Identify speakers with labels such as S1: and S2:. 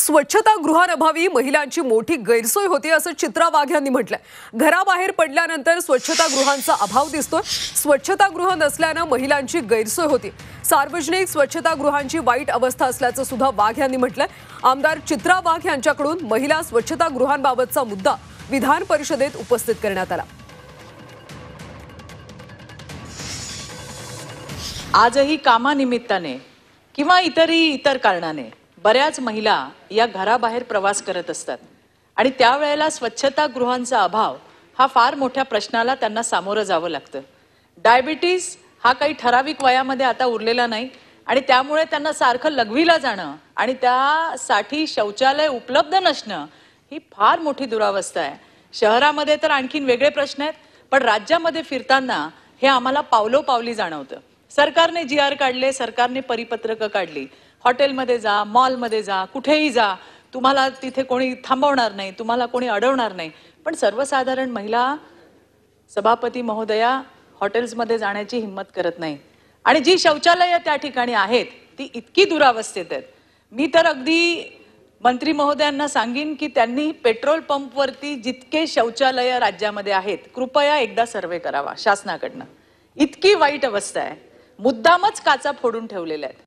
S1: स्वच्छतागृहांअभावी महिलांची मोठी गैरसोय होती असं चित्रा वाघ यांनी म्हटलंय। घराबाहेर पडल्यानंतर स्वच्छतागृहांचा अभाव दिसतोय। स्वच्छतागृह नसल्याने महिलांची गैरसोय होती। सार्वजनिक स्वच्छतागृहांची वाईट अवस्था असल्याचं सुद्धा वाघ यांनी म्हटलंय। आमदार चित्रा वाघ यांच्याकडून महिला स्वच्छतागृहांबाबतचा मुद्दा विधान परिषदेत उपस्थित करण्यात आला।
S2: आजही कामानिमित्ताने किंवा इतर कारणाने बऱ्याच महिला या घराबाहेर प्रवास करत असतात आणि त्यावेळेला स्वच्छतागृहांचा अभाव हा फार मोठ्या प्रश्नाला त्यांना सामोरं जावं लागतं। डायबिटीज हा काही ठराविक वयामध्ये आता उरलेला नाही आणि त्यामुळे त्यांना सारखं लघवीला जाणं आणि त्यासाठी शौचालय उपलब्ध नसणं ही फार मोठी दुरावस्था आहे। शहरामध्ये तर आणखीन वेगळे प्रश्न आहेत, पण राज्यामध्ये फिरताना हे आम्हाला पावलोपावली जाणवतं। सरकारने GR काढले, सरकारने परिपत्रकं काढली। हॉटेलमध्ये जा, मॉलमध्ये जा, कुठेही जा, तुम्हाला तिथे कोणी थांबवणार नाही, तुम्हाला कोणी अडवणार नाही। पण सर्वसाधारण महिला सभापती महोदया हॉटेल्समध्ये जाण्याची हिम्मत करत नाही आणि जी शौचालये त्या ठिकाणी आहेत ती इतकी दुरावस्थेत आहेत। मी तर अगदी मंत्री महोदयांना सांगीन की त्यांनी पेट्रोल पंपवरती जितके शौचालय राज्यामध्ये आहेत कृपया एकदा सर्वे करावा शासनाकडनं। इतकी वाईट अवस्था आहे, मुद्दामच काचा फोडून ठेवलेल्या आहेत।